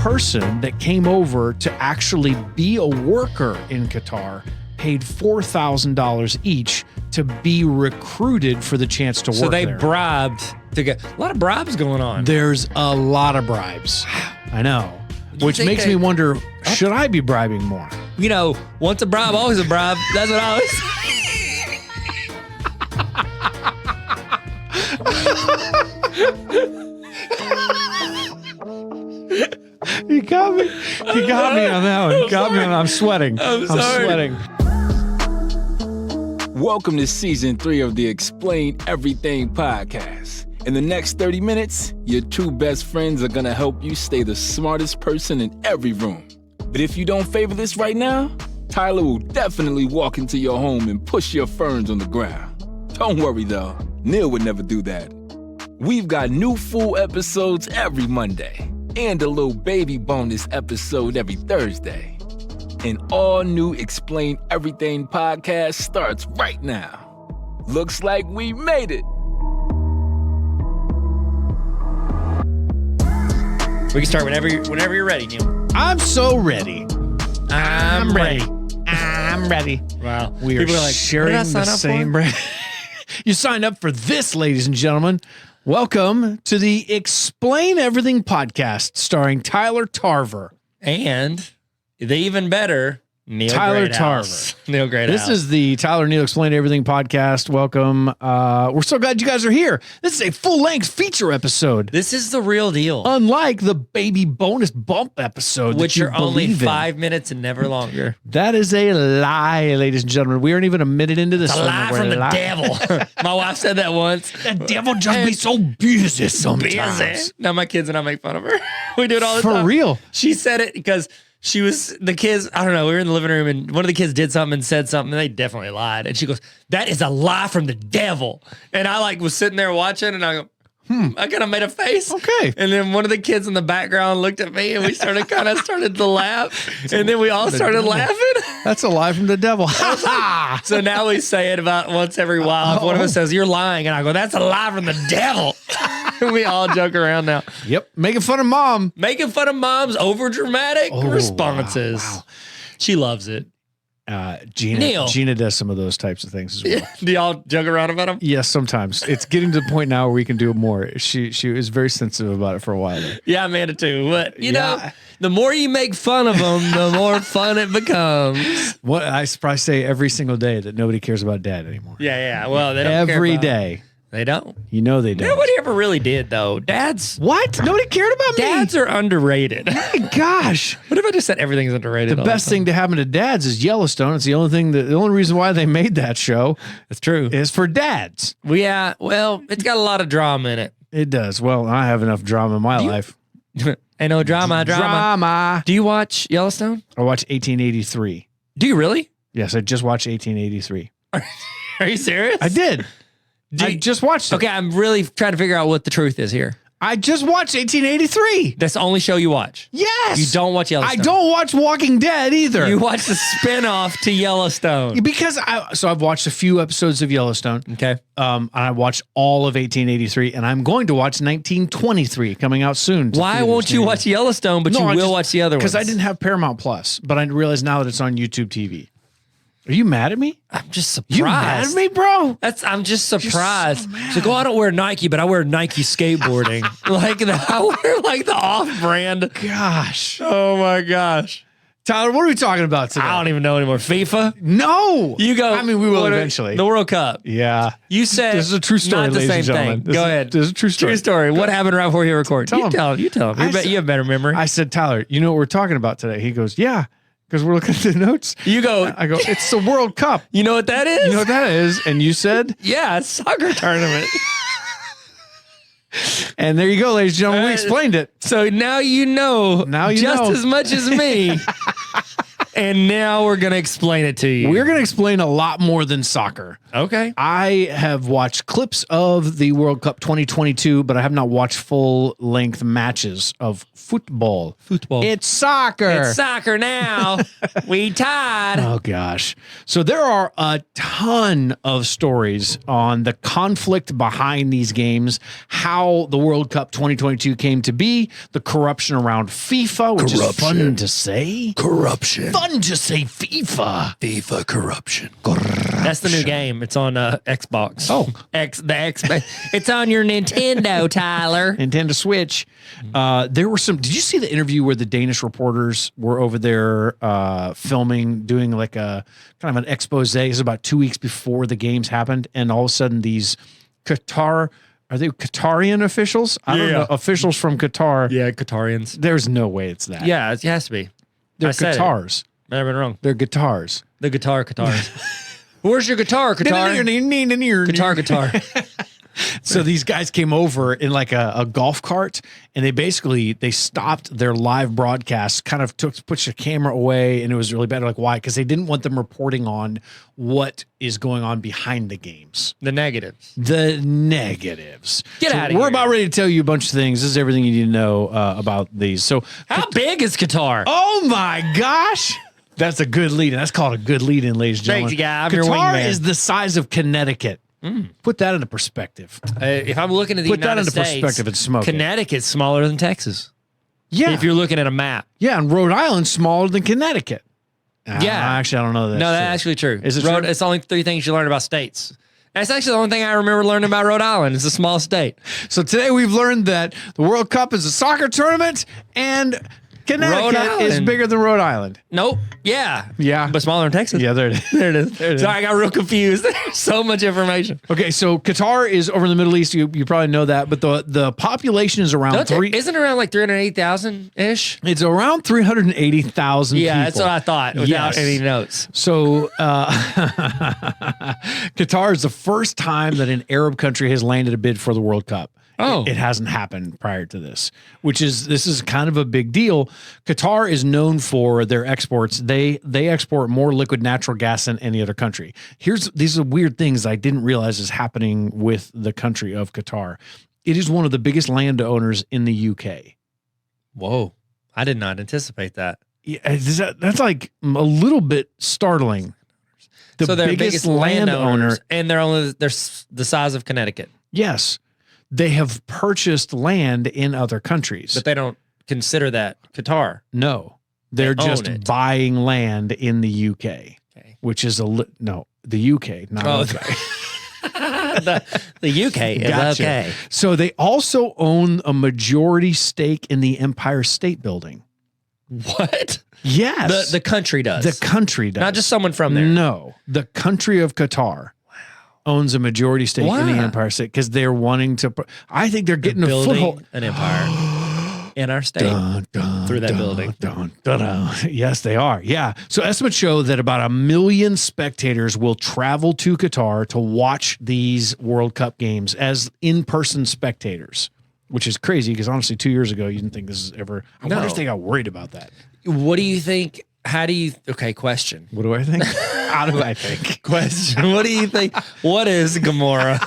person that came over to actually be a worker in Qatar paid $4,000 each to be recruited for the chance to work So they there. bribed to get a lot of bribes going on. There's a lot of bribes. I know. Which makes me wonder, should I be bribing more? You know, once a bribe, always a bribe. That's what I always say. You got me. You got me on that one. Got me on. I'm sweating. I'm sweating. Welcome to season 3 of the Explain Everything podcast. In the next 30 minutes, your two best friends are gonna help you stay the smartest person in every room. But if you don't favor this right now, Tyler will definitely walk into your home and push your ferns on the ground. Don't worry though, Neil would never do that. We've got new full episodes every Monday and a little baby bonus episode every Thursday. An all-new Explain Everything podcast starts right now. Looks like we made it. We can start whenever you're ready, Neil. I'm so ready. I'm ready. I'm ready. Wow. We are People are like, sharing what did I the sign up same brain. You signed up for this, ladies and gentlemen. Welcome to the Explain Everything podcast starring Tyler Tarver. And the even better, Neil Tyler Greathouse. Neil Greathouse. This is the Tyler Neil Explain Everything podcast. Welcome. We're so glad you guys are here. This is a full-length feature episode. This is the real deal. Unlike the baby bonus bump episode, Which that you are only believe in. 5 minutes and never longer. That is a lie, ladies and gentlemen. We aren't even a minute into this. It's a lie from the devil. My wife said that once. The devil just be so busy sometimes. Busy. Now my kids and I make fun of her. We do it all the For time. real. She said it because the kids, I don't know, we were in the living room and one of the kids did something and said something and they definitely lied. And she goes, that is a lie from the devil. And I was sitting there watching and I go, I kind of made a face. Okay. And then one of the kids in the background looked at me and we started to laugh. And then we all started laughing. That's a lie from the devil. So now we say it about once every while. If one of us says, you're lying. And I go, that's a lie from the devil. And we all joke around now. Yep. Making fun of mom. Making fun of mom's over-dramatic responses. Wow. She loves it. Gina does some of those types of things as well. Do y'all joke around about them? Yes, sometimes. It's getting to the point now where we can do it more. She was very sensitive about it for a while there. Yeah, Amanda too. But, you know, the more you make fun of them, the more fun it becomes. What I probably say every single day that nobody cares about dad anymore. Yeah. Well, they don't Every care about day. They don't. You know they don't. Nobody ever really did, though. Dads. What? Nobody cared about me? Dads are underrated. My gosh. What if I just said everything's underrated? The best thing to happen to dads is Yellowstone. It's the only reason why they made that show. It's true. Is for dads. Yeah, well, it's got a lot of drama in it. It does. Well, I have enough drama in my life. Ain't no drama. Do you watch Yellowstone? I watched 1883. Do you really? Yes, I just watched 1883. Are you serious? I did. I just watched it. Okay, I'm really trying to figure out what the truth is here. I just watched 1883. That's the only show you watch. Yes. You don't watch Yellowstone. I don't watch Walking Dead either. You watch the spinoff to Yellowstone. Because I've watched a few episodes of Yellowstone. Okay. And I watched all of 1883, and I'm going to watch 1923 coming out soon. Why won't you watch Yellowstone, but you will watch the other ones? Because I didn't have Paramount Plus, but I realize now that it's on YouTube TV. Are you mad at me? I'm just surprised. You mad at me, bro? I'm just surprised. So It's like, oh, I don't wear Nike, but I wear Nike skateboarding. I wear like the off-brand. Gosh. Oh my gosh. Tyler, what are we talking about today? I don't even know anymore. FIFA? No. You go. I mean, we will eventually. The World Cup. Yeah. You said this is a true story, not the ladies same and gentlemen. thing. Go ahead. This is a true story. True story. What happened right before you record? Tell You him. tell him. You have better memory. I said, Tyler, you know what we're talking about today? He goes, yeah, because we're looking at the notes. You go. I go, it's the World Cup. You know what that is? You know what that is? And you said? Yeah, it's a soccer tournament. And there you go, ladies and gentlemen. We explained it. So now you know Now you just know. as much as me. And now we're going to explain it to you. We're going to explain a lot more than soccer. Okay. I have watched clips of the World Cup 2022, but I have not watched full-length matches of football. It's soccer. It's soccer now. We tied. Oh, gosh. So there are a ton of stories on the conflict behind these games, how the World Cup 2022 came to be, the corruption around FIFA, which is fun to say. Corruption. Fun to say FIFA. FIFA corruption. That's the new game. It's on Xbox. Oh. The Xbox. It's on your Nintendo, Tyler. Nintendo Switch. There were some. Did you see the interview where the Danish reporters were over there filming, doing like a kind of an expose? It was about 2 weeks before the games happened, and all of a sudden these Qatar. Are they Qatarian officials? I don't know. Officials from Qatar. Yeah, Qatarians. There's no way it's that. Yeah, it has to be. They're I said it. guitars. I've been wrong. They're guitars. The Qatars. Where's your guitar, Qatar? Guitar. So these guys came over in like a golf cart, and they stopped their live broadcast, kind of pushed the camera away, and it was really bad. Like, why? Because they didn't want them reporting on what is going on behind the games. The negatives. The negatives. Get out of We're here. about ready to tell you a bunch of things. This is everything you need to know about these. So, How big is Qatar? oh my gosh. That's a good lead-in. That's called a good lead-in, ladies and gentlemen. Thanks, guy. I'm your Qatar wingman. is the size of Connecticut. Put that into perspective. If I'm looking at the Put that United into States, perspective and smoke it. Connecticut's smaller than Texas. Yeah. If you're looking at a map. Yeah, and Rhode Island's smaller than Connecticut. Yeah. Actually, I don't know that. No, that's actually true. Is it true? It's only 3 things you learn about states. That's actually the only thing I remember learning about Rhode Island. It's a small state. So today we've learned that the World Cup is a soccer tournament, and Connecticut is bigger than Rhode Island. Nope. Yeah. Yeah. But smaller than Texas. Yeah, there it is. There it is. There it is. Sorry, I got real confused. There's so much information. Okay, so Qatar is over in the Middle East. You probably know that, but the population is around Isn't it around like 380,000-ish? It's around 380,000 Yeah, people. that's what I thought without any notes. So Qatar is the first time that an Arab country has landed a bid for the World Cup. Oh. It hasn't happened prior to this, this is kind of a big deal. Qatar is known for their exports. They export more liquid natural gas than any other country. These are weird things I didn't realize is happening with the country of Qatar. It is one of the biggest landowners in the UK. Whoa. I did not anticipate that. Yeah, that's like a little bit startling. So they're biggest landowners, and they're the size of Connecticut. Yes. They have purchased land in other countries. But they don't consider that Qatar. No. They're They own just it. buying land in the UK, Okay. which is the UK, not okay. The UK is Gotcha. okay. So they also own a majority stake in the Empire State Building. What? Yes. The country does. The country does. Not just someone from there. No. The country of Qatar owns a majority stake in the Empire State because they're wanting to. I think they're getting a foothold. An empire in our state through that building. Yes, they are. Yeah. So estimates show that about 1 million spectators will travel to Qatar to watch these World Cup games as in-person spectators, which is crazy because honestly, 2 years ago, you didn't think this is ever. I wonder if they got worried about that. What do you think? How do you? Okay, question. What do I think? How do I think? Question. What do you think? What is Gamora?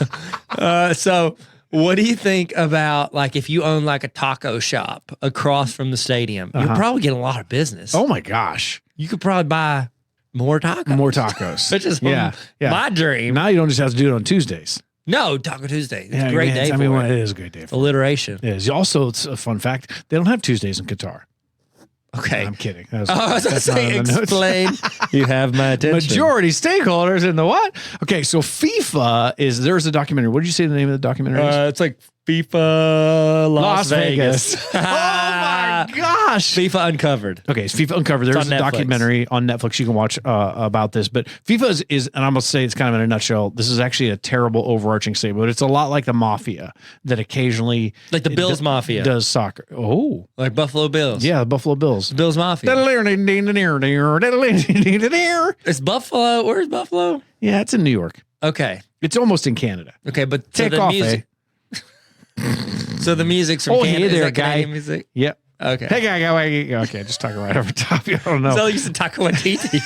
So what do you think about like if you own like a taco shop across from the stadium? You'll probably get a lot of business. Oh my gosh. You could probably buy more tacos. More tacos. Which is my dream. Now you don't just have to do it on Tuesdays. No, Taco Tuesday. It's a great day for it it. is a great day for Alliteration. it. It is. Also, it's a fun fact. They don't have Tuesdays in Qatar. Okay. I'm kidding. I was going to say, not on the notes. explain. You have my attention. Majority stakeholders in the what? Okay, so FIFA there's a documentary. What did you say the name of the documentary is? It's like FIFA Las Vegas. Oh my gosh. FIFA Uncovered. Okay, it's FIFA Uncovered. There's on a Netflix. documentary on Netflix you can watch about this. But FIFA is, and I'm going to say it's kind of in a nutshell, this is actually a terrible overarching statement, but it's a lot like the mafia that occasionally... Like the Bills Mafia. Does soccer. Oh. Like Buffalo Bills. Yeah, the Buffalo Bills. Bills Mafia. It's Buffalo. Where's Buffalo? Yeah, it's in New York. Okay. It's almost in Canada. Okay, but Take so the off, music. So the music's from Oh, Canada. hey there, Is that guy. Canadian music? Yep. Okay. Hey, guy, okay, just talking right over top. I don't know. So you said Taco Waititi.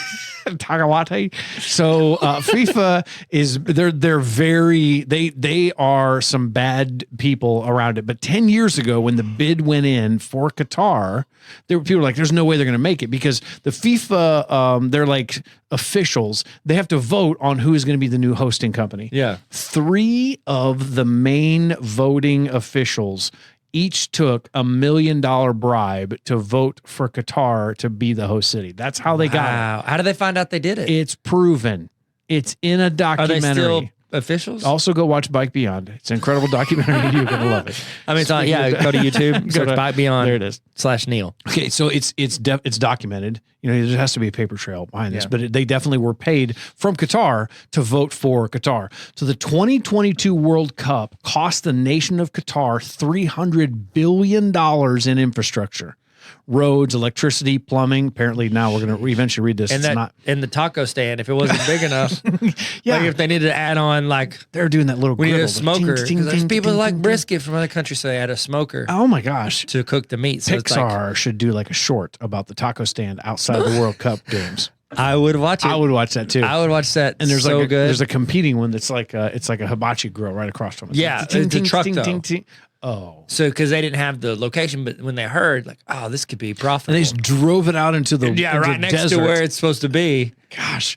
Takawate. So FIFA is they're very they are some bad people around it. But 10 years ago, when the bid went in for Qatar, there were people like, "There's no way they're going to make it," because the FIFA they're like officials. They have to vote on who is going to be the new hosting company. Yeah. 3 of the main voting officials each took $1 million bribe to vote for Qatar to be the host city. That's how they got it. How did they find out they did it? It's proven. It's in a Are documentary. they still officials? Also, go watch Bike Beyond. It's an incredible documentary. You're gonna love it. I mean, it's on, go to YouTube, search Bike Beyond. There it is. /Neil. Okay, so it's documented. You know, there has to be a paper trail behind this, Yeah. but they definitely were paid from Qatar to vote for Qatar. So the 2022 World Cup cost the nation of Qatar $300 billion in infrastructure. Roads, electricity, plumbing. Apparently now we're going to eventually read this. And it's that not. in the taco stand, if it wasn't big enough, Yeah. like if they needed to add on, like They're doing that little we need griddle, a the smoker. ting, ting, 'Cause there's ting, people ting, like ting, brisket from other countries, so they had a smoker ting. Oh my gosh. to cook the meat. So it's like, Pixar should do like a short about the taco stand outside the World Cup games. I would watch it. I would watch that too. I would watch that. And there's so like good. there's a competing one that's like it's like a hibachi grill right across from it. Yeah, It's like it's a truck, though. Oh. So because they didn't have the location, but when they heard, like, oh, this could be profitable. And they just drove it out into the yeah, into right the next desert. to where it's supposed to be. Gosh.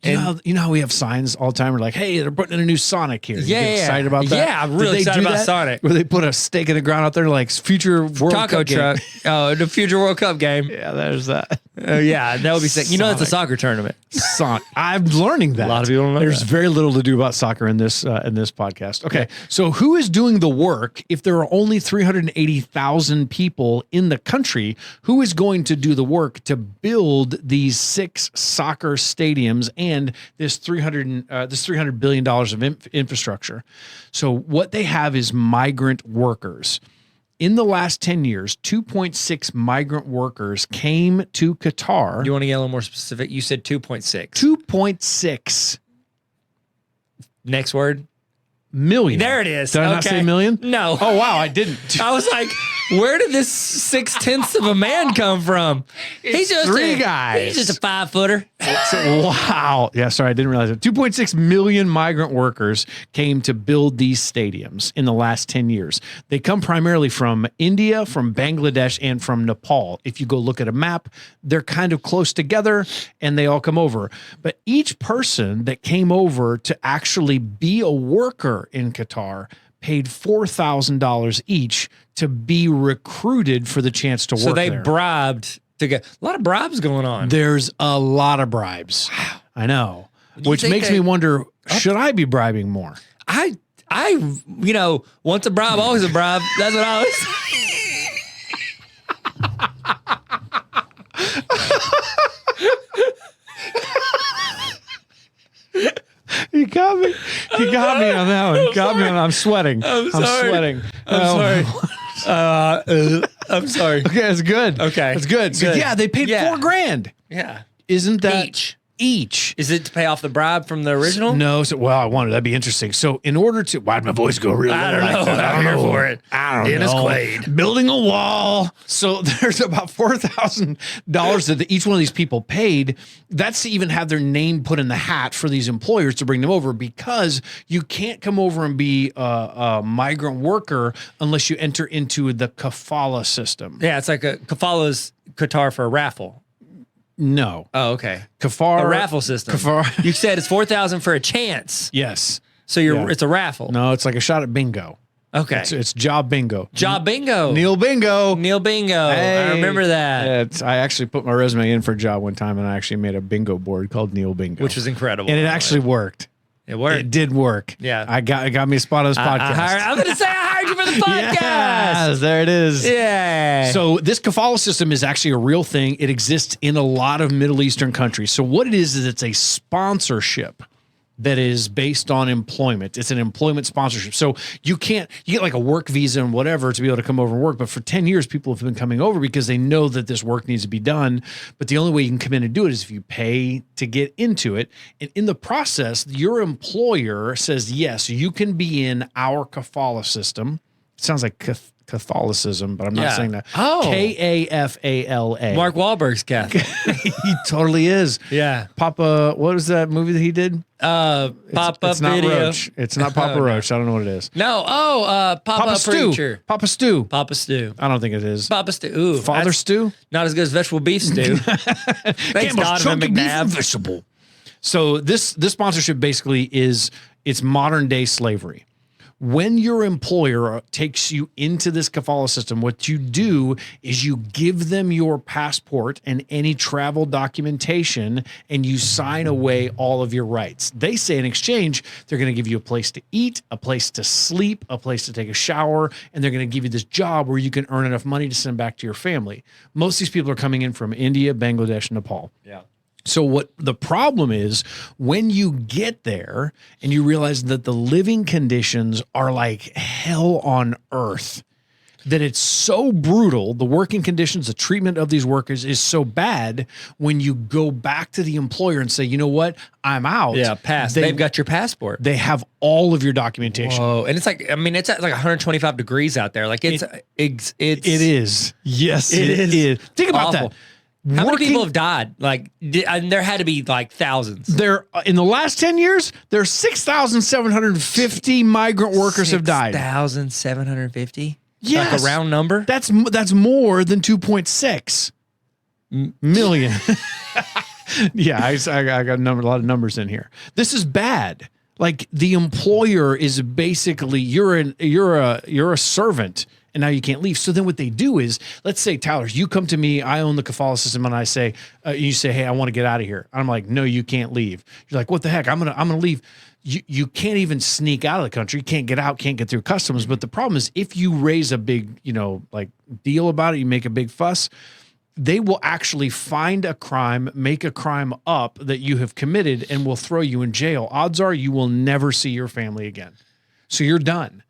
You know how we have signs all the time. We're like, hey, they're putting in a new Sonic here. You Yeah, get yeah. excited about that? Yeah, I'm Did really they excited do about that? Sonic. Where they put a stake in the ground out there like future World Taco Cup game. truck. Oh, the future World Cup game. Yeah, there's that. Yeah, that would be sick. You know, it's a Sonic. soccer tournament. Sonic. I'm learning that. A lot of people don't know There's that. very little to do about soccer in this podcast. Okay, so who is doing the work if there are only 380,000 people in the country? Who is going to do the work to build these 6 soccer stadiums and this $300 billion of infrastructure? So what they have is migrant workers. In the last 10 years, 2.6 migrant workers came to Qatar. You want to get a little more specific? You said 2.6. 2.6 Next word. million. There it is. Did I not Okay. say million? No. Oh, wow, I didn't. I was like, where did this 6/10 of a man come from? He's just 3 guys. He's just a 5-footer. Wow. Yeah, sorry, I didn't realize it. 2.6 million migrant workers came to build these stadiums in the last 10 years. They come primarily from India, from Bangladesh, and from Nepal. If you go look at a map, they're kind of close together and they all come over. But each person that came over to actually be a worker in Qatar paid $4,000 each to be recruited for the chance to work So they there. bribed to get a lot of bribes going on. There's a lot of bribes. I know. you Which think makes me wonder, should I be bribing more? I, once a bribe, always a bribe. That's what I always. You got me. You got me on that one. You got me on. I'm sweating. I'm sorry. sweating. I'm sorry. I'm sorry. Okay, that's good. Okay. That's good. So Good. yeah, they paid Yeah. $4,000. Yeah. Isn't that Each. Is it to pay off the bribe from the original? No. So, well, I wondered. That'd be interesting. So in order to, why'd my voice go really I low don't like know. that? I I'm don't here know. for it. I don't Dennis know. Quaid. Building a wall. So there's about $4,000 that each one of these people paid. That's to even have their name put in the hat for these employers to bring them over, because you can't come over and be a migrant worker unless you enter into the kafala system. Yeah, it's like a kafala's Qatar for a raffle. No. Oh, okay. Kafar. A raffle system. Kafar. You said it's 4,000 for a chance. Yes. So Yeah. it's a raffle. No, it's like a shot at bingo. Okay. It's job bingo. Job bingo. Neil Bingo. Neil Bingo. Hey. I remember that. Yeah, I actually put my resume in for a job one time, and I actually made a bingo board called Neil Bingo, Which was incredible. and it actually worked. It worked. It did work. Yeah. it got me a spot on this podcast. I'm going to say I hired you for the podcast. Yes, there it is. Yeah. So this kafala system is actually a real thing. It exists in a lot of Middle Eastern countries. So what it is it's a sponsorship that is based on employment. It's an employment sponsorship. So you get like a work visa and whatever to be able to come over and work. But for 10 years, people have been coming over because they know that this work needs to be done. But the only way you can come in and do it is if you pay to get into it. And in the process, your employer says, yes, you can be in our kafala system. It sounds like Catholicism, but I'm not Yeah. saying that. Oh. Kafala. Mark Wahlberg's Catholic. He totally is. Yeah. Papa, what was that movie that he did? Papa It's not Video. Roach. It's not Papa Roach. I don't know what it is. No. Oh, Papa Stew. Preacher. Papa Stew. Papa Stew. I don't think it is. Papa Stew. Ooh, Father that's Stew? not as good as vegetable beef stew. Thanks, Donovan McNabb. Vegetable. So this sponsorship basically is it's modern day slavery. When your employer takes you into this kafala system, what you do is you give them your passport and any travel documentation, and you sign away all of your rights. They say in exchange, they're going to give you a place to eat, a place to sleep, a place to take a shower, and they're going to give you this job where you can earn enough money to send back to your family. Most of these people are coming in from India, Bangladesh, Nepal. Yeah. So what the problem is when you get there and you realize that the living conditions are like hell on earth, that it's so brutal, the working conditions, the treatment of these workers is so bad when you go back to the employer and say, you know what, I'm out. Yeah, pass. They've got your passport. They have all of your documentation. Whoa. And it's like, I mean, it's at like 125 degrees out there. Like it is. Yes, It is. Think about awful. that. How many people have died? Like, and there had to be like thousands. There in the last 10 years, there's 6,750 migrant workers have died. 6,750? Yes. Like a round number? That's more than 2.6 million. Yeah, I got a lot of numbers in here. This is bad. Like the employer is basically you're a servant. And now you can't leave. So then what they do is, let's say, Tyler, you come to me, I own the kafala system, and I say, you say, hey, I want to get out of here. I'm like, no, you can't leave. You're like, what the heck? I'm gonna leave. You can't even sneak out of the country. You can't get out, can't get through customs. But the problem is if you raise a big, like deal about it, you make a big fuss, they will actually find a crime, make a crime up that you have committed, and will throw you in jail. Odds are you will never see your family again. So you're done.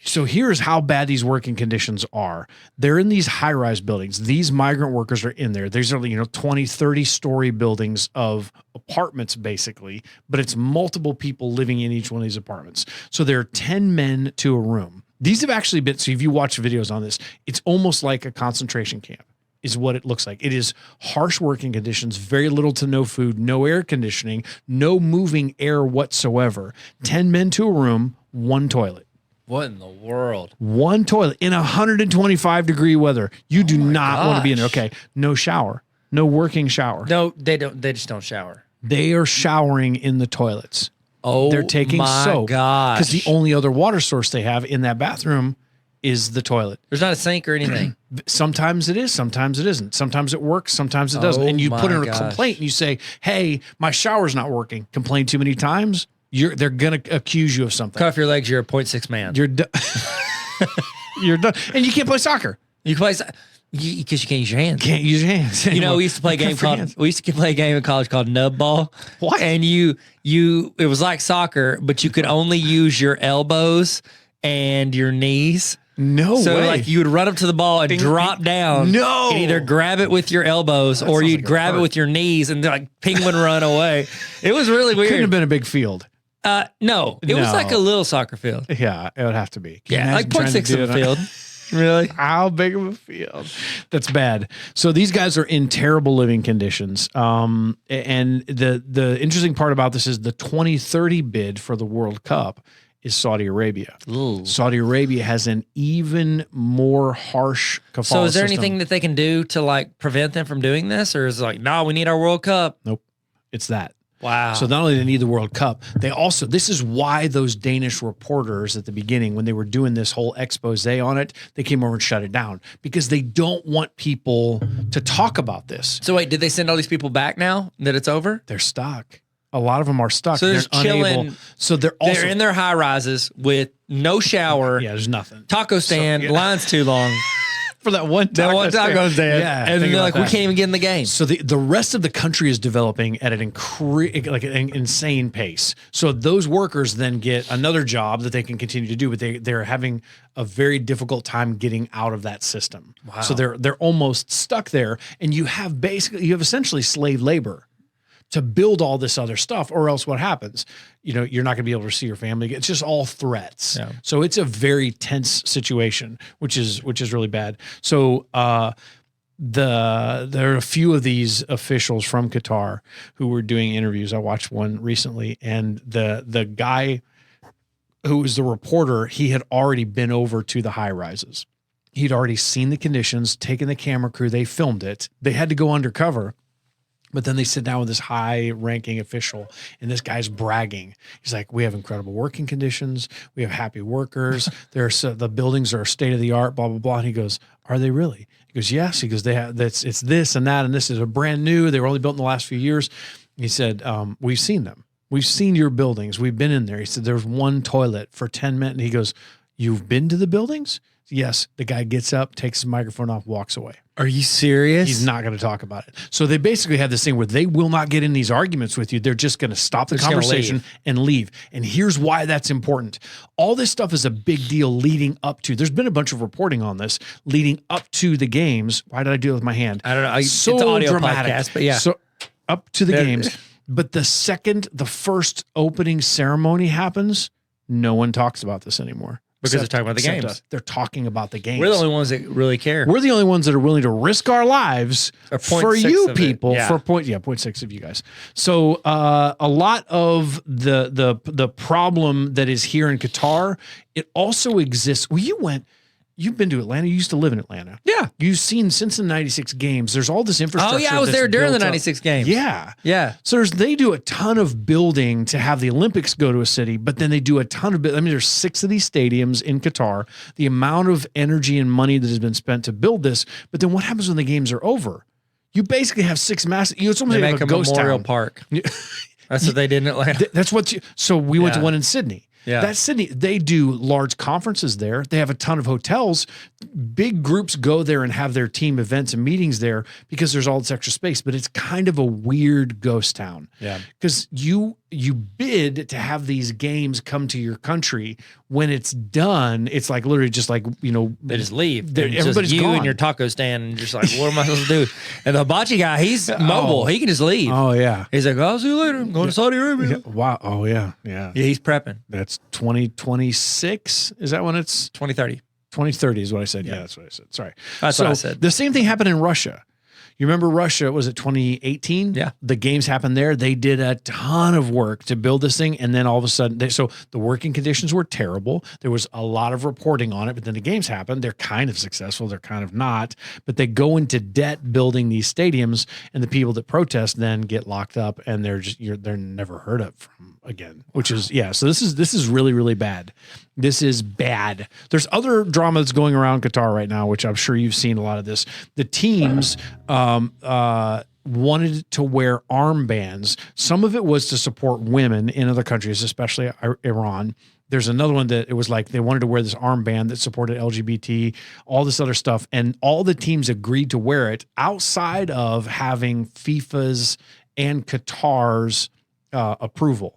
So here's how bad these working conditions are. They're in these high-rise buildings. These migrant workers are in there. These are, 20, 30-story buildings of apartments, basically, but it's multiple people living in each one of these apartments. So there are 10 men to a room. These have actually been, so if you watch videos on this, it's almost like a concentration camp is what it looks like. It is harsh working conditions, very little to no food, no air conditioning, no moving air whatsoever. 10 men to a room, one toilet. What in the world? One toilet in 125-degree weather. You do not want to be in there. Okay. No shower. No working shower. No, they don't. They just don't shower. They are showering in the toilets. Oh, they're taking my soap. gosh. Because the only other water source they have in that bathroom is the toilet. There's not a sink or anything. Sometimes it is. Sometimes it isn't. Sometimes it works. Sometimes it doesn't. And you put in a complaint and you say, hey, my shower's not working. Complain too many times. They're going to accuse you of something. Cut off your legs. You're a 0.6 man. You're done. You're done. And you can't play soccer. You can play because you can't use your hands. Can't use your hands. We used to play a game in college called nub ball. What? And it was like soccer, but you could only use your elbows and your knees. No way. So like you would run up to the ball and drop down. No. And either grab it with your elbows or you'd grab it with your knees and like penguin run away. It was really weird. Couldn't have been a big field. No, it was like a little soccer field. Yeah, it would have to be. Yeah, like 0.6 of a field. Really? How big of a field? That's bad. So these guys are in terrible living conditions. And the interesting part about this is the 2030 bid for the World Cup is Saudi Arabia. Ooh. Saudi Arabia has an even more harsh kafala So is there system. anything that they can do to like prevent them from doing this? Or is it like, no, we need our World Cup? Nope. It's that. Wow. So not only do they need the World Cup, they also, this is why those Danish reporters at the beginning, when they were doing this whole expose on it, they came over and shut it down because they don't want people to talk about this. So wait, did they send all these people back now that it's over? They're stuck. A lot of them are stuck. So they're chilling. Unable. So they're also They're in their high rises with no shower. Yeah, there's nothing. Taco stand, line's too long. For that one taco stand. Yeah. And then they're like, we can't even get in the game. So the rest of the country is developing at an insane pace. So those workers then get another job that they can continue to do, but they're having a very difficult time getting out of that system. Wow. So they're almost stuck there, and you have essentially slave labor. to build all this other stuff, or else what happens? You're not going to be able to see your family. It's just all threats. Yeah. So it's a very tense situation, which is really bad. So there are a few of these officials from Qatar who were doing interviews. I watched one recently, and the guy who was the reporter, he had already been over to the high rises. He'd already seen the conditions, taken the camera crew, they filmed it. They had to go undercover, but then they sit down with this high-ranking official, and this guy's bragging. He's like, "We have incredible working conditions. We have happy workers. The buildings are state-of-the-art, blah, blah, blah." And he goes, "Are they really?" He goes, "Yes." He goes, it's this and that, and this is a brand new. They were only built in the last few years. He said, "We've seen them. We've seen your buildings. We've been in there." He said, "There's one toilet for 10 minutes." And he goes, "You've been to the buildings?" Yes. The guy gets up, takes his microphone off, walks away. Are you serious? He's not going to talk about it. So they basically have this thing where they will not get in these arguments with you. They're just going to stop the conversation and leave. And here's why that's important. All this stuff is a big deal leading up to. There's been a bunch of reporting on this leading up to the games. Why did I do it with my hand? I don't know. So it's an audio dramatic. podcast, but yeah. So up to the games. But the first opening ceremony happens, no one talks about this anymore. Because they're talking about the games. Us. They're talking about the games. We're the only ones that really care. We're the only ones that are willing to risk our lives for you people. Yeah. For 0.6 of you guys. So a lot of the problem that is here in Qatar, it also exists. Well, you've been to Atlanta. You used to live in Atlanta. Yeah. You've seen since the 96 games, there's all this infrastructure. Oh, yeah. I was there during the built up. 96 games. Yeah. Yeah. So they do a ton of building to have the Olympics go to a city, but then they do a ton of, there's 6 of these stadiums in Qatar, the amount of energy and money that has been spent to build this. But then what happens when the games are over? You basically have 6 massive, it's almost They like make a ghost memorial town. park. That's what they did in Atlanta. That's what so we went to one in Sydney. Yeah. That Sydney, they do large conferences there. They have a ton of hotels. Big groups go there and have their team events and meetings there because there's all this extra space, but it's kind of a weird ghost town. Yeah. Because you bid to have these games come to your country. When it's done, it's like literally just like, They just leave. Everybody's you gone. and your taco stand and just like, what am I supposed to do? And the hibachi guy, he's mobile. He can just leave. Oh, yeah. He's like, I'll see you later. I'm going to Saudi Arabia. Yeah. Wow. Oh, yeah. Yeah. Yeah, he's prepping. That's 2026. Is that when it's 2030. 2030 is what I said. Yeah, that's what I said. Sorry. That's what I said. The same thing happened in Russia. You remember Russia, was it 2018? Yeah. The games happened there. They did a ton of work to build this thing. And then all of a sudden, so the working conditions were terrible. There was a lot of reporting on it, but then the games happened. They're kind of successful. They're kind of not, but they go into debt building these stadiums, and the people that protest then get locked up, and they're never heard of from again, which is, so this is really, really bad. This is bad. There's other drama that's going around Qatar right now, which I'm sure you've seen a lot of this. The teams wanted to wear armbands. Some of it was to support women in other countries, especially Iran. There's another one that it was like they wanted to wear this armband that supported LGBT, all this other stuff. And all the teams agreed to wear it outside of having FIFA's and Qatar's approval.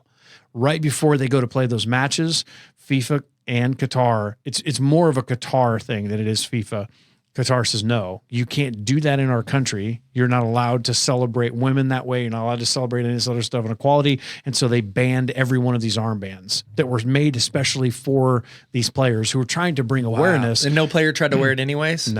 Right before they go to play those matches, FIFA and Qatar, it's more of a Qatar thing than it is FIFA. Qatar says, no, you can't do that in our country. You're not allowed to celebrate women that way. You're not allowed to celebrate any of this other stuff in equality. And so they banned every one of these armbands that were made especially for these players who were trying to bring awareness. And no player tried to wear it anyways?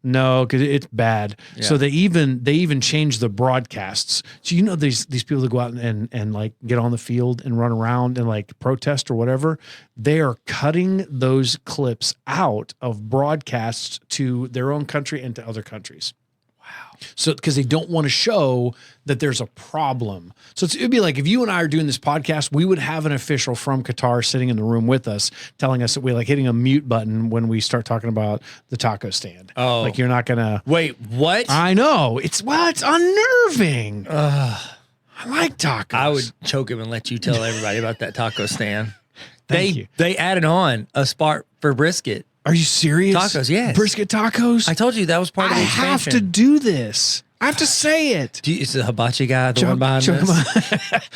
No, because it's bad. Yeah. So they even changed the broadcasts. So these people that go out and like get on the field and run around and like protest or whatever, they are cutting those clips out of broadcasts to their own country and to other countries. Wow. So because they don't want to show that there's a problem. So it'd be like if you and I are doing this podcast, we would have an official from Qatar sitting in the room with us telling us that we're like hitting a mute button when we start talking about the taco stand. Oh. Like you're not going to. Wait, what? I know. It's unnerving. I like tacos. I would choke him and let you tell everybody about that taco stand. Thank you. They added on a spot for brisket. Are you serious? Tacos, yes. Brisket tacos? I told you that was part of the expansion. I have to do this. I have to say it. Is the hibachi guy the one behind this?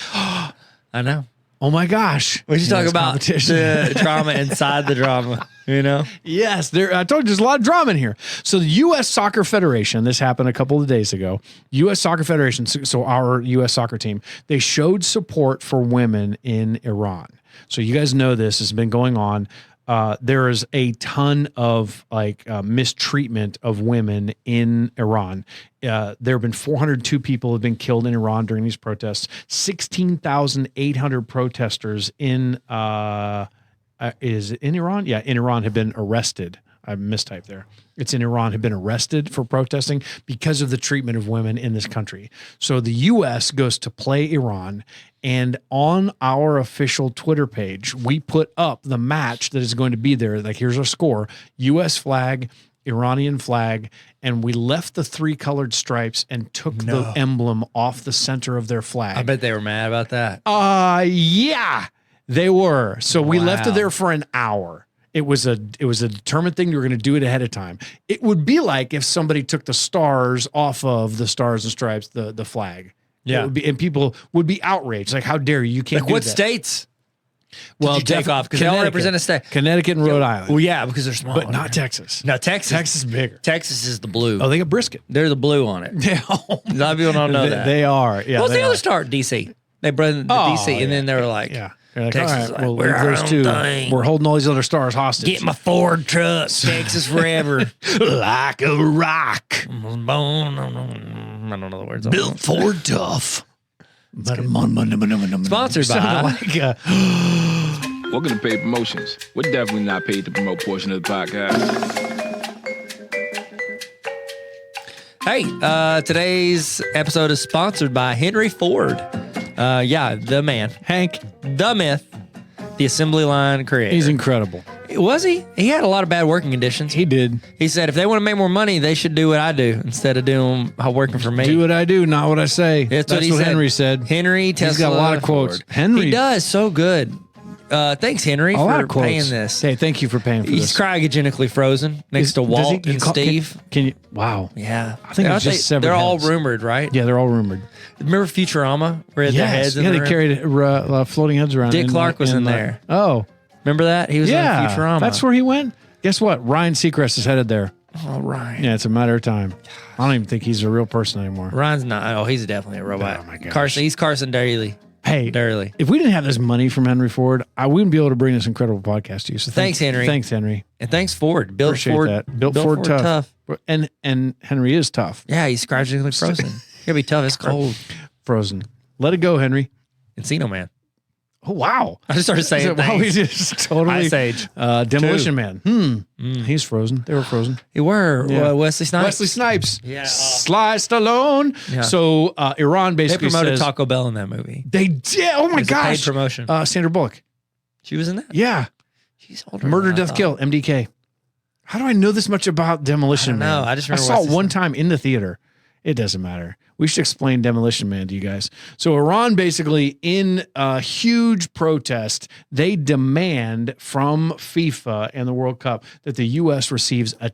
I know. Oh my gosh. We should talk Yes, about competition. the drama inside the drama, you know? Yes, I told you there's a lot of drama in here. So the U.S. Soccer Federation, this happened a couple of days ago. U.S. Soccer Federation, so our U.S. soccer team, they showed support for women in Iran. So you guys know this has been going on. There is a ton of mistreatment of women in Iran. There have been 402 people have been killed in Iran during these protests. 16,800 protesters in is it in Iran? Yeah, in Iran have been arrested. I mistyped there. It's in Iran have been arrested for protesting because of the treatment of women in this country. So the U.S. goes to play Iran, and on our official Twitter page, we put up the match that is going to be there. Like, here's our score: U.S. flag, Iranian flag, and we left the 3 colored stripes and took the emblem off the center of their flag. I bet they were mad about that. Yeah, they were. So we left it there for an hour. It was a determined thing. You were going to do it ahead of time. It would be like if somebody took the stars off of the Stars and Stripes, the flag. Yeah. It would be, and people would be outraged. Like, how dare you? You can't Like, do what that. states? Well, Did you take off? Because they all represent a state. Connecticut and Rhode Island. Well, yeah, because they're small. But not Texas. No, Texas. Texas is bigger. Texas is the blue. Oh, they got brisket. They're the blue on it. Yeah. A lot of people don't know that. They are. Yeah. What's they the are. other star? DC. They brought in the DC, and then they were like, Yeah. They're like, Texas all right, is like, well, we're our those own two. thing. We're holding all these other stars hostage. get my Ford truck, Texas forever. like a rock. I don't know the words. Built Ford tough. Sponsored by. Welcome to Paid Promotions. We're definitely not paid to promote portion of the podcast. Hey, today's episode is sponsored by Henry Ford. The man, Hank, the myth, the assembly line creator. he's incredible. Was he? He had a lot of bad working conditions. He did. He said if they want to make more money, they should do what I do instead of doing working for me. Do what I do, not what I say. That's what he said. Henry said. Henry, Tesla. He's got a lot of quotes. Ford. Henry He does so good. Thanks, Henry, a lot for of quotes. paying this. Hey, thank you for paying for He's this. cryogenically frozen next to Does Walt he- and can- Steve. Can you? Wow. Yeah, I think it's just severed they're all heads. rumored, right? Yeah, they're all rumored. Remember Futurama? Where their heads in yeah, the they room? carried floating heads around. Dick Clark was in there. Oh, Remember that? He was yeah. in Futurama. That's where he went. Guess what? Ryan Seacrest is headed there. All right. Yeah, it's a matter of time. I don't even think he's a real person anymore. Ryan's not. Oh, he's definitely a robot. Oh, my gosh. Carson. He's Carson Daly. Hey, Daly. if we didn't have this money from Henry Ford, I wouldn't be able to bring this incredible podcast to you. So Thanks, Henry. Thanks, Henry. And thanks, Ford. Built Appreciate Ford. that. Built Ford tough. And Henry is tough. Yeah, he's cryogenically frozen. He'll be tough. It's cold. Frozen. Let it go, Henry. Encino Man. Oh, wow. I just started saying Wow, things. he's just totally. Ice Age. Demolition Man. He's frozen. They were frozen. You were. Yeah. Wesley Snipes. Wesley Snipes. Yeah. Sliced alone. Yeah. So Iran They basically promoted says, Taco Bell in that movie. They did. Oh my It was a paid gosh. promotion. Sandra Bullock. She was in that? Yeah. She's older. Murder, than I Death, thought. Kill. MDK. How do I know this much about Demolition I don't know. Man? I just remember saw it Wesley one time in the theater. It doesn't matter. We should explain Demolition Man to you guys. So Iran basically, in a huge protest, they demand from FIFA and the World Cup that the U.S. receives a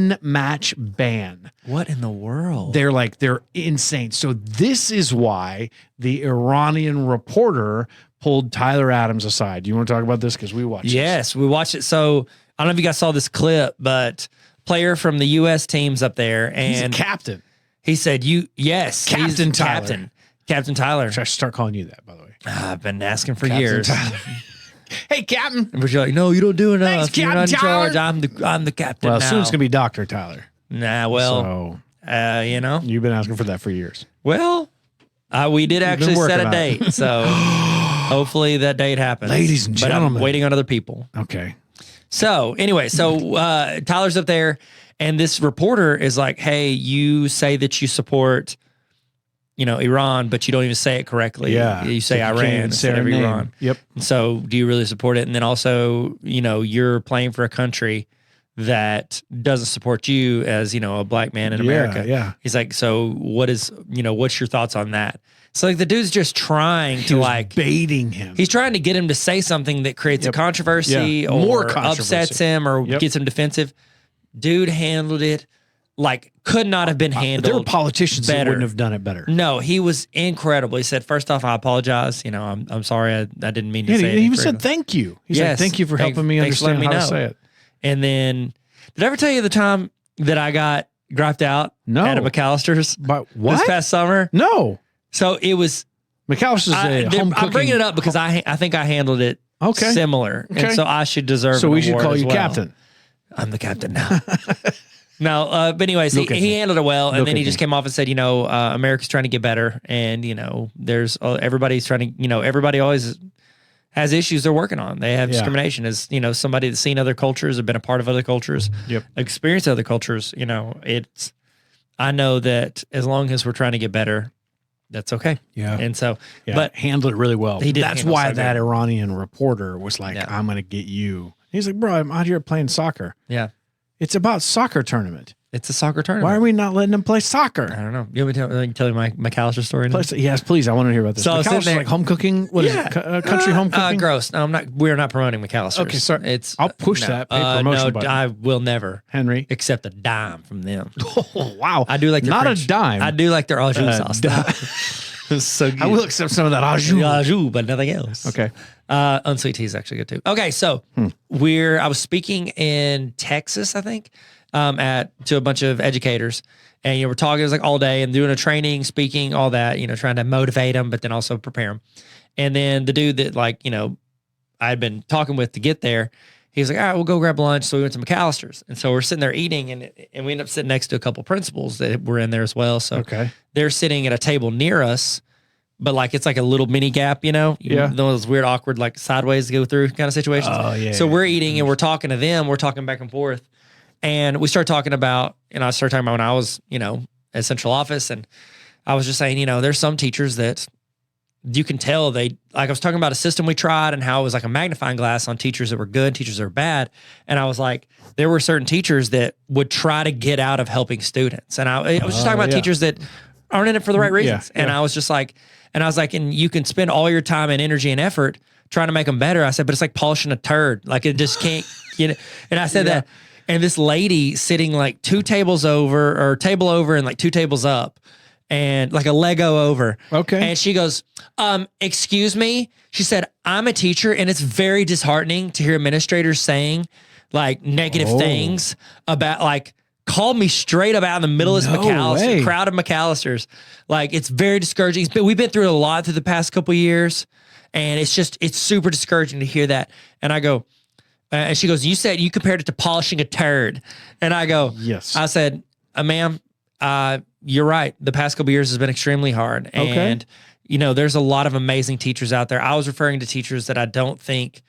10-match ban. What in the world? They're insane. So this is why the Iranian reporter pulled Tyler Adams aside. Do you want to talk about this? Because we watched this. Yes, we watched it. So I don't know if you guys saw this clip, but player from the U.S. team's up there, He's a and captain. he said, he's Captain Tyler. Captain Tyler. Should I start calling you that, by the way? I've been asking for Captain years. Tyler. Hey, Captain. But you're like, no, you don't do enough. Thanks, You're not in Captain charge. I'm the captain Well, now. soon it's going to be Dr. Tyler. Nah, well, So you know. you've been asking for that for years. Well, we did actually been set working a on it. date, so hopefully that date happens. Ladies and But gentlemen. I'm waiting on other people. Okay. So anyway, Tyler's up there, and this reporter is like, "Hey, you say that you support, Iran, but you don't even say it correctly. Yeah. you say So you can't Iran even say instead our of name. Iran. Yep. So do you really support it? And then also, you're playing for a country that doesn't support you as a black man in America. Yeah. He's like, so what's your thoughts on that? So the dude's just trying He to was baiting him. he's trying to get him to say something that creates a controversy Yeah. or More controversy. upsets him or Yep. gets him defensive. Dude handled it like could not have been handled. There were politicians that better. wouldn't have done it better. No, he was incredible. He said, first off, I apologize. You know, I'm sorry. I didn't mean to Yeah, say it. he even said thank you. He said thank you for helping me thanks for understand letting how to me say know. it. And then, did I ever tell you the time that I got griped out at a McAllister's But what? this past summer? No. So it was. McAllister's I'm bringing it up because I think I handled it similar, and so I should deserve. So an we should award call as you well. captain. I'm the captain now. No, but anyways, he handled it well, and then he just came off and said, you know, America's trying to get better, and you know, there's everybody's trying to, you know, everybody always has issues they're working on. They have discrimination. As you know, somebody that's seen other cultures, have been a part of other cultures, experienced other cultures. You know, I know that as long as we're trying to get better, that's okay. Yeah. And so, but handled it really well. He did. That's why that Iranian reporter was like, I'm going to get you. He's like, bro, I'm out here playing soccer. Yeah. It's about soccer tournament. It's a soccer tournament. Why are we not letting them play soccer? I don't know. You want me to tell you my McAllister story now? Yes, please. I want to hear about this. So McAllister's like home cooking. What is it? Country home cooking? Gross. No, I'm not. We're not promoting McAllister's. Okay, sorry. I'll push that pay no, promotion button. I will never, Henry, accept a dime from them. Oh, wow. I do like their not French, a dime. I do like their au jus sauce. It's so good. I will accept some of that au jus. Au jus, but nothing else. Okay. Unsweet tea is actually good too. Okay, so I was speaking in Texas, I think, to a bunch of educators, and we're talking. It was like all day and doing a training, speaking, all that. Trying to motivate them, but then also prepare them. And then the dude that I had been talking with to get there, he was like, all right, we'll go grab lunch. So we went to McAllister's, and so we're sitting there eating, and we ended up sitting next to a couple principals that were in there as well. So they're sitting at a table near us. But it's like a little mini gap, those weird, awkward, sideways to go through kind of situations. Oh, yeah. So we're eating and we're talking to them. We're talking back and forth. And we start talking about, I started talking about when I was, at central office. And I was just saying, there's some teachers that you can tell I was talking about a system we tried and how it was like a magnifying glass on teachers that were good, teachers that were bad. And I was like, there were certain teachers that would try to get out of helping students. And I was just talking about teachers that aren't in it for the right reasons. And I was just like, and you can spend all your time and energy and effort trying to make them better. I said, but it's like polishing a turd. It just can't, And I said that, and this lady sitting two tables over or table over and 2 tables up and a Lego over. Okay. And she goes, excuse me. She said, I'm a teacher and it's very disheartening to hear administrators saying negative things about call me straight up out in the middle of this McAllister crowd of McAllisters. It's very discouraging. We've been through a lot through the past couple of years, and it's super discouraging to hear that. And I go, and she goes, you said you compared it to polishing a turd. And I go, yes. I said, ma'am, you're right. The past couple of years has been extremely hard. And, there's a lot of amazing teachers out there. I was referring to teachers that I don't think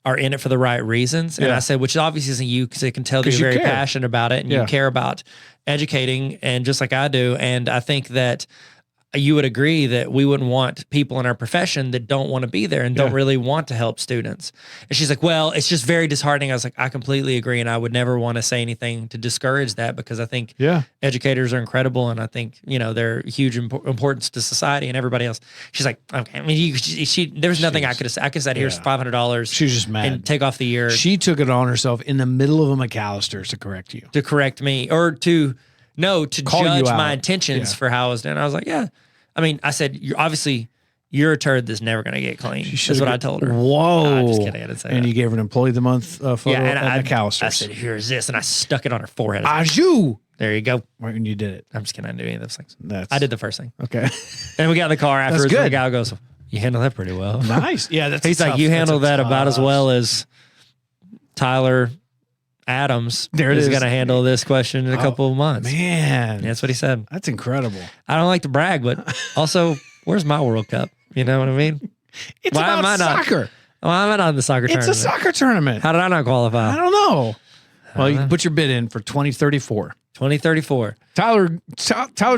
are in it for the right reasons. And I said, which obviously isn't you, because I can tell that you're very passionate about it and you care about educating, and just like I do. And I think that you would agree that we wouldn't want people in our profession that don't want to be there and don't really want to help students. And she's like, well, it's just very disheartening. I was like, I completely agree. And I would never want to say anything to discourage that, because I think educators are incredible. And I think, they're huge importance to society and everybody else. She's like, okay. I mean, there's nothing I could have said. I could have said, here's $500. She was just mad. And take off the year. She took it on herself in the middle of a McAllister's to correct you. To correct me, or to judge my intentions for how I was doing. I was like, I mean, I said, you're a turd that's never going to get clean. That's what I told her. Whoa. No, I'm just kidding. I didn't say that. And you gave her an Employee of the Month photo at McAllister's. I said, here's this. And I stuck it on her forehead. Ajou. There you go. Right when you did it. I'm just kidding. I didn't do any of those things. I did the first thing. Okay. And we got in the car afterwards. That's good. And the guy goes, you handled that pretty well. Nice. Yeah. He's like, you handled that about as well as Tyler Adams is going to handle this question in a couple of months. Man. That's what he said. That's incredible. I don't like to brag, but also, where's my World Cup? You know what I mean? It's about soccer. Why am I not in the soccer tournament? It's a soccer tournament. How did I not qualify? I don't know. Well, you can put your bid in for 2034. 2034. Tyler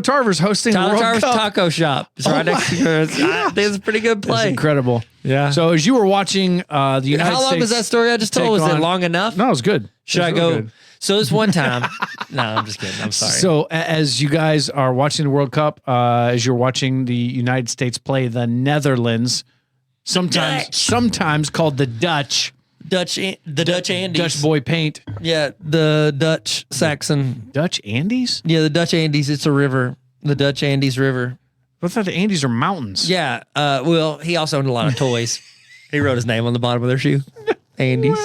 Tarver's hosting the World Tarver's Cup. Taco Shop. It's right next to yours. I think it's a pretty good play. It's incredible. Yeah. So as you were watching the United States, how long was that story I just told? Was it long enough? No, it was good. Should I go? Good. So this one time. No, I'm just kidding. I'm sorry. So as you guys are watching the World Cup, as you're watching the United States play the Netherlands, sometimes called the Dutch. Dutch Andes. Dutch boy paint. Yeah, the Dutch Saxon. Dutch Andes? Yeah, the Dutch Andes. It's a river. The Dutch Andes River. I thought the Andes are mountains. Yeah. Well, he also owned a lot of toys. He wrote his name on the bottom of their shoe. Andes.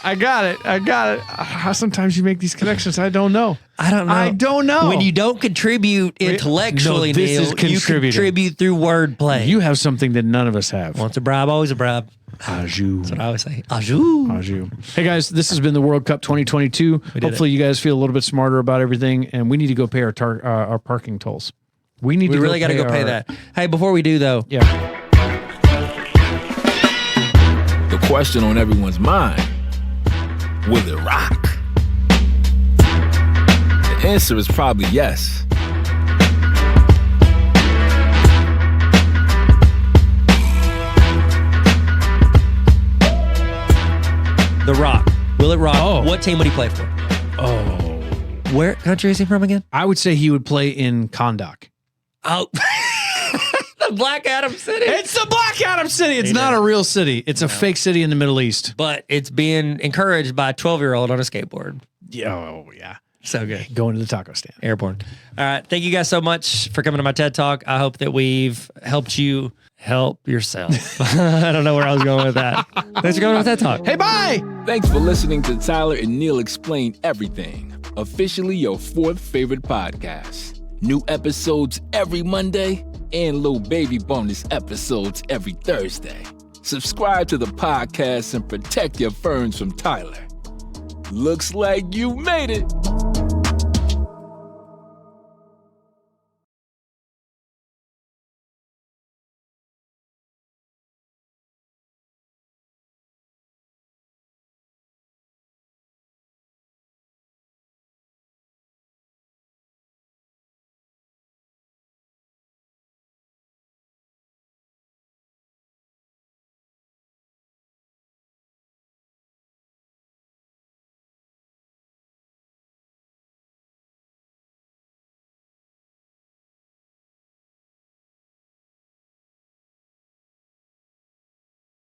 I got it. How sometimes you make these connections? I don't know. I don't know. When you don't contribute intellectually, No, this Neil, is you contributing. contribute through wordplay. You have something that none of us have. Once a bribe, always a bribe. Ajou. That's what I always say. Ajou. Ajou. Hey guys, this has been the World Cup 2022. Hopefully you guys feel a little bit smarter about everything, and we need to go pay our parking tolls. We really got to go pay that. Hey, before we do though, Yeah. The question on everyone's mind, will it rock? The answer is probably yes. The Rock. Will it rock? Oh. What team would he play for? Oh, Where country is he from again? I would say he would play in Kahndaq. Oh, the Black Adam City. It's the Black Adam City. It's not a real city. It's a fake city in the Middle East. But it's being encouraged by a 12-year-old on a skateboard. Yeah, oh yeah. So good. Going to the taco stand. Airborne. All right. Thank you guys so much for coming to my TED Talk. I hope that we've helped you help yourself. I don't know where I was going with that. Thanks for coming with TED Talk. Hey, bye. Thanks for listening to Tyler and Neil Explain Everything, officially your fourth favorite podcast. New episodes every Monday and little baby bonus episodes every Thursday. Subscribe to the podcast and protect your ferns from Tyler. Looks like you made it.